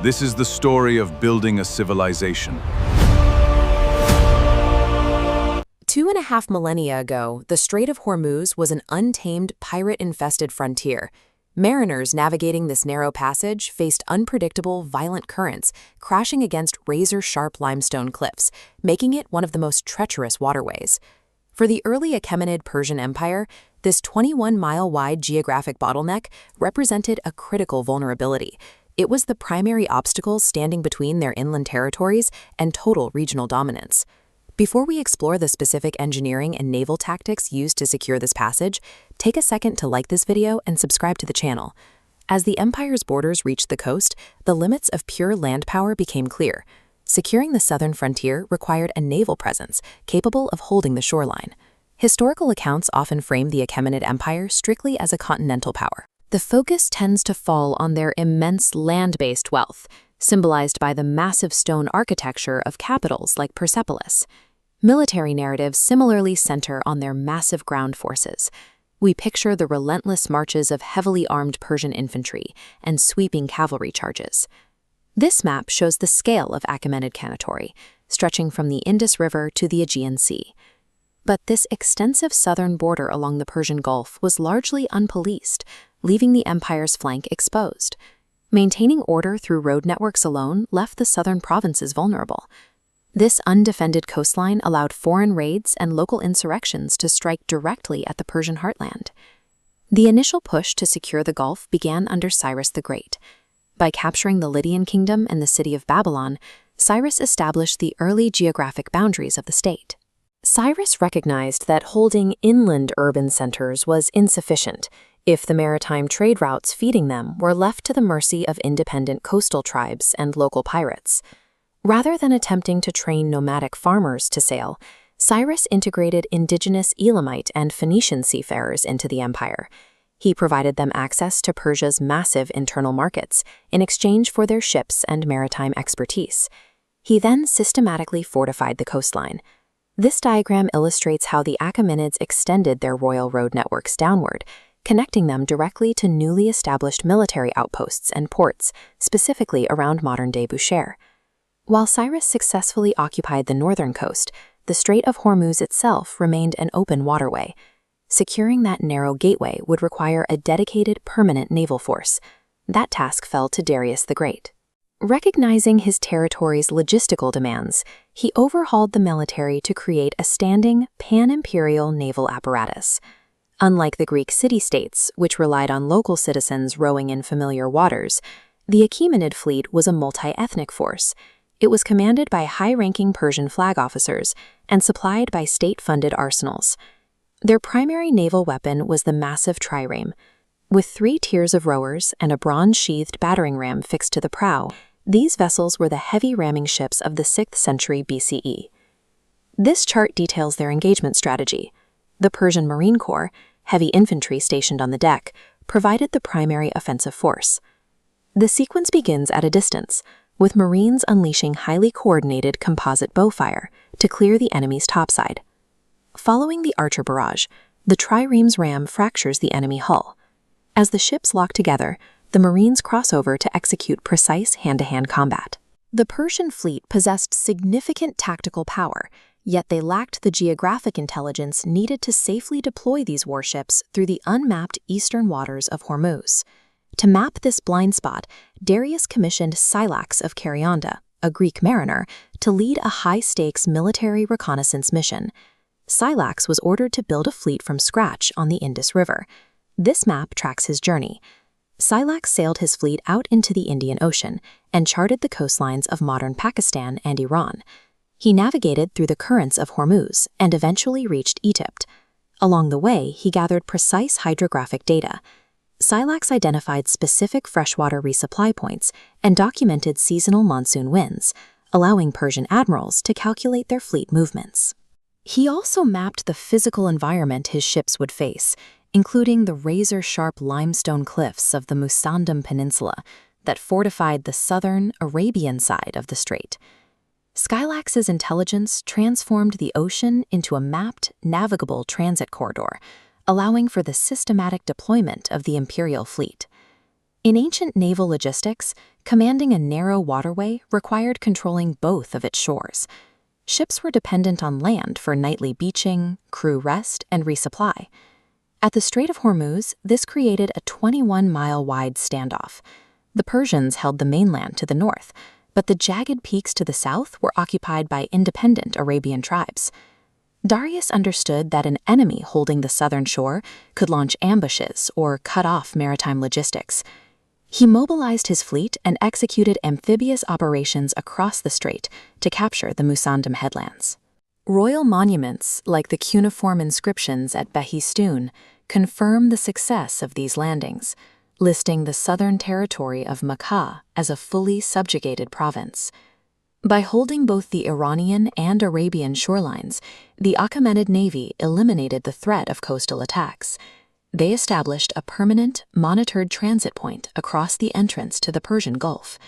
This is the story of building a civilization. 2.5 millennia ago, the Strait of Hormuz was an untamed, pirate-infested frontier. Mariners navigating this narrow passage faced unpredictable, violent currents, crashing against razor-sharp limestone cliffs, making it one of the most treacherous waterways. For the early Achaemenid Persian Empire, this 21-mile-wide geographic bottleneck represented a critical vulnerability. It was the primary obstacle standing between their inland territories and total regional dominance. Before we explore the specific engineering and naval tactics used to secure this passage, take a second to like this video and subscribe to the channel. As the empire's borders reached the coast, the limits of pure land power became clear. Securing the southern frontier required a naval presence capable of holding the shoreline. Historical accounts often frame the Achaemenid Empire strictly as a continental power. The focus tends to fall on their immense land-based wealth, symbolized by the massive stone architecture of capitals like Persepolis. Military narratives similarly center on their massive ground forces. We picture the relentless marches of heavily armed Persian infantry and sweeping cavalry charges. This map shows the scale of Achaemenid territory, stretching from the Indus River to the Aegean Sea. But this extensive southern border along the Persian Gulf was largely unpoliced, leaving the empire's flank exposed. Maintaining order through road networks alone left the southern provinces vulnerable. This undefended coastline allowed foreign raids and local insurrections to strike directly at the Persian heartland. The initial push to secure the Gulf began under Cyrus the Great. By capturing the Lydian kingdom and the city of Babylon, Cyrus established the early geographic boundaries of the state. Cyrus recognized that holding inland urban centers was insufficient if the maritime trade routes feeding them were left to the mercy of independent coastal tribes and local pirates. Rather than attempting to train nomadic farmers to sail, Cyrus integrated indigenous Elamite and Phoenician seafarers into the empire. He provided them access to Persia's massive internal markets in exchange for their ships and maritime expertise. He then systematically fortified the coastline. This diagram illustrates how the Achaemenids extended their royal road networks downward, connecting them directly to newly established military outposts and ports, specifically around modern-day Bushehr. While Cyrus successfully occupied the northern coast, the Strait of Hormuz itself remained an open waterway. Securing that narrow gateway would require a dedicated, permanent naval force. That task fell to Darius the Great. Recognizing his territory's logistical demands, he overhauled the military to create a standing, pan-imperial naval apparatus. Unlike the Greek city-states, which relied on local citizens rowing in familiar waters, the Achaemenid fleet was a multi-ethnic force. It was commanded by high-ranking Persian flag officers and supplied by state-funded arsenals. Their primary naval weapon was the massive trireme. With 3 tiers of rowers and a bronze-sheathed battering ram fixed to the prow, these vessels were the heavy ramming ships of the 6th century BCE. This chart details their engagement strategy. The Persian Marine Corps, heavy infantry stationed on the deck, provided the primary offensive force. The sequence begins at a distance, with Marines unleashing highly coordinated composite bow fire to clear the enemy's topside. Following the Archer barrage, the trireme's ram fractures the enemy hull. As the ships lock together, the Marines cross over to execute precise hand-to-hand combat. The Persian fleet possessed significant tactical power, yet they lacked the geographic intelligence needed to safely deploy these warships through the unmapped eastern waters of Hormuz. To map this blind spot, Darius commissioned Scylax of Carionda, a Greek mariner, to lead a high-stakes military reconnaissance mission. Scylax was ordered to build a fleet from scratch on the Indus River. This map tracks his journey. Scylax sailed his fleet out into the Indian Ocean and charted the coastlines of modern Pakistan and Iran. He navigated through the currents of Hormuz and eventually reached Egypt. Along the way, he gathered precise hydrographic data. Scylax identified specific freshwater resupply points and documented seasonal monsoon winds, allowing Persian admirals to calculate their fleet movements. He also mapped the physical environment his ships would face, including the razor-sharp limestone cliffs of the Musandam Peninsula that fortified the southern Arabian side of the strait. Scylax's intelligence transformed the ocean into a mapped, navigable transit corridor, allowing for the systematic deployment of the imperial fleet. In ancient naval logistics, commanding a narrow waterway required controlling both of its shores. Ships were dependent on land for nightly beaching, crew rest, and resupply. At the Strait of Hormuz, this created a 21-mile-wide standoff. The Persians held the mainland to the north, but the jagged peaks to the south were occupied by independent Arabian tribes. Darius understood that an enemy holding the southern shore could launch ambushes or cut off maritime logistics. He mobilized his fleet and executed amphibious operations across the strait to capture the Musandam headlands. Royal monuments, like the cuneiform inscriptions at Behistun, confirm the success of these landings, listing the southern territory of Maka as a fully subjugated province. By holding both the Iranian and Arabian shorelines, the Achaemenid navy eliminated the threat of coastal attacks. They established a permanent, monitored transit point across the entrance to the Persian Gulf.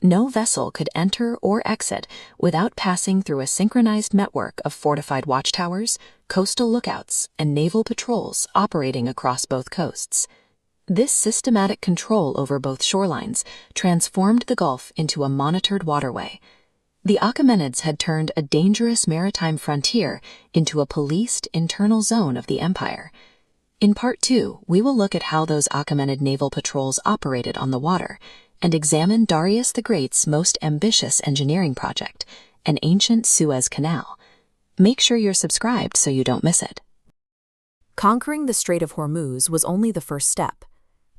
No vessel could enter or exit without passing through a synchronized network of fortified watchtowers, coastal lookouts, and naval patrols operating across both coasts. This systematic control over both shorelines transformed the Gulf into a monitored waterway. The Achaemenids had turned a dangerous maritime frontier into a policed internal zone of the empire. In Part 2, we will look at how those Achaemenid naval patrols operated on the water and examine Darius the Great's most ambitious engineering project, an ancient Suez Canal. Make sure you're subscribed so you don't miss it. Conquering the Strait of Hormuz was only the first step.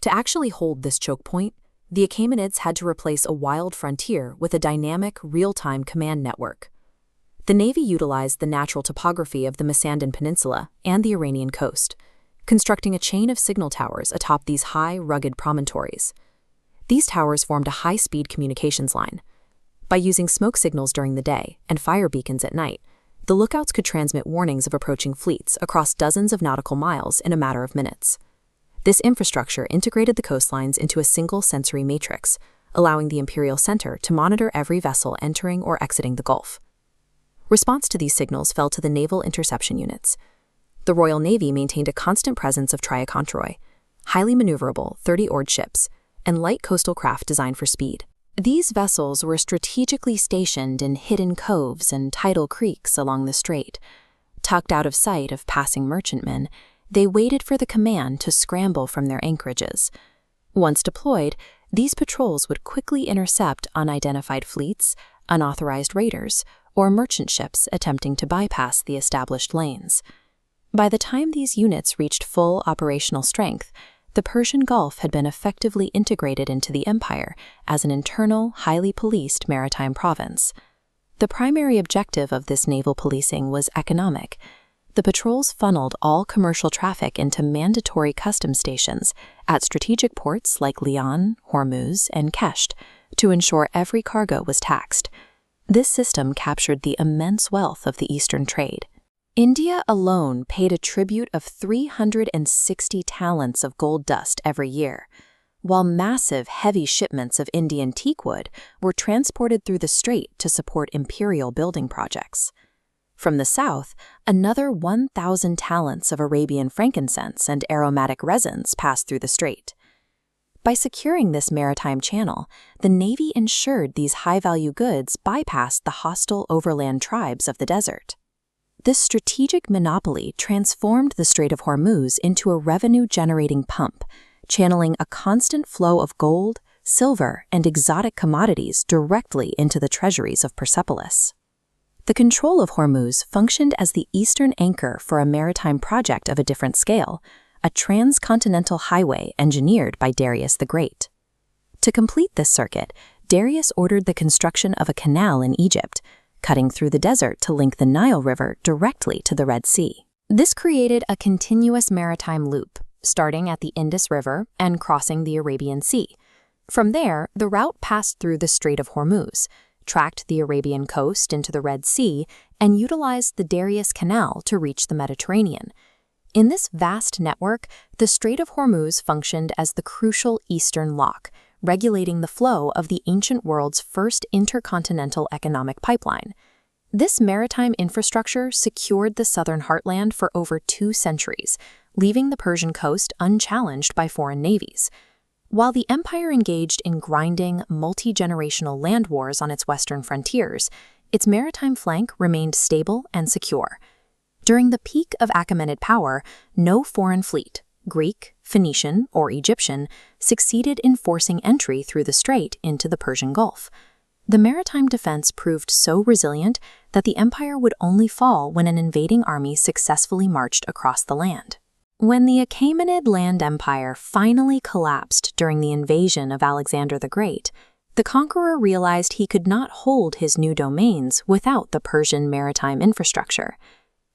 To actually hold this choke point, the Achaemenids had to replace a wild frontier with a dynamic, real-time command network. The navy utilized the natural topography of the Musandam Peninsula and the Iranian coast, constructing a chain of signal towers atop these high, rugged promontories. These towers formed a high-speed communications line. By using smoke signals during the day and fire beacons at night, the lookouts could transmit warnings of approaching fleets across dozens of nautical miles in a matter of minutes. This infrastructure integrated the coastlines into a single sensory matrix, allowing the Imperial Center to monitor every vessel entering or exiting the Gulf. Response to these signals fell to the naval interception units. The Royal Navy maintained a constant presence of triacontroi, highly maneuverable 30-oared ships, and light coastal craft designed for speed. These vessels were strategically stationed in hidden coves and tidal creeks along the strait. Tucked out of sight of passing merchantmen, they waited for the command to scramble from their anchorages. Once deployed, these patrols would quickly intercept unidentified fleets, unauthorized raiders, or merchant ships attempting to bypass the established lanes. By the time these units reached full operational strength, the Persian Gulf had been effectively integrated into the empire as an internal, highly policed maritime province. The primary objective of this naval policing was economic. The patrols funneled all commercial traffic into mandatory customs stations at strategic ports like Lyon, Hormuz, and Kesht to ensure every cargo was taxed. This system captured the immense wealth of the Eastern trade. India alone paid a tribute of 360 talents of gold dust every year, while massive, heavy shipments of Indian teakwood were transported through the strait to support imperial building projects. From the south, another 1,000 talents of Arabian frankincense and aromatic resins passed through the strait. By securing this maritime channel, the Navy ensured these high-value goods bypassed the hostile overland tribes of the desert. This strategic monopoly transformed the Strait of Hormuz into a revenue-generating pump, channeling a constant flow of gold, silver, and exotic commodities directly into the treasuries of Persepolis. The control of Hormuz functioned as the eastern anchor for a maritime project of a different scale, a transcontinental highway engineered by Darius the Great. To complete this circuit, Darius ordered the construction of a canal in Egypt, cutting through the desert to link the Nile River directly to the Red Sea. This created a continuous maritime loop, starting at the Indus River and crossing the Arabian Sea. From there, the route passed through the Strait of Hormuz, tracked the Arabian coast into the Red Sea, and utilized the Darius Canal to reach the Mediterranean. In this vast network, the Strait of Hormuz functioned as the crucial eastern lock, regulating the flow of the ancient world's first intercontinental economic pipeline. This maritime infrastructure secured the southern heartland for over 2 centuries, leaving the Persian coast unchallenged by foreign navies. While the empire engaged in grinding, multi-generational land wars on its western frontiers, its maritime flank remained stable and secure. During the peak of Achaemenid power, no foreign fleet, Greek, Phoenician, or Egyptian, succeeded in forcing entry through the strait into the Persian Gulf. The maritime defense proved so resilient that the empire would only fall when an invading army successfully marched across the land. When the Achaemenid land empire finally collapsed during the invasion of Alexander the Great, the conqueror realized he could not hold his new domains without the Persian maritime infrastructure.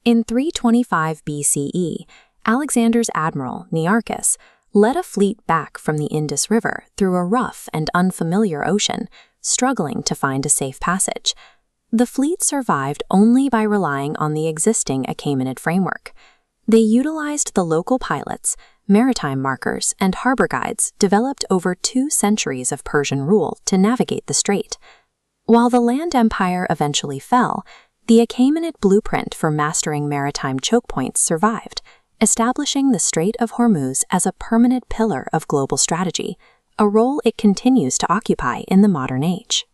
In 325 BCE, Alexander's admiral, Nearchus, led a fleet back from the Indus River through a rough and unfamiliar ocean, struggling to find a safe passage. The fleet survived only by relying on the existing Achaemenid framework. They utilized the local pilots, maritime markers, and harbor guides developed over 2 centuries of Persian rule to navigate the strait. While the land empire eventually fell, the Achaemenid blueprint for mastering maritime choke points survived, establishing the Strait of Hormuz as a permanent pillar of global strategy, a role it continues to occupy in the modern age.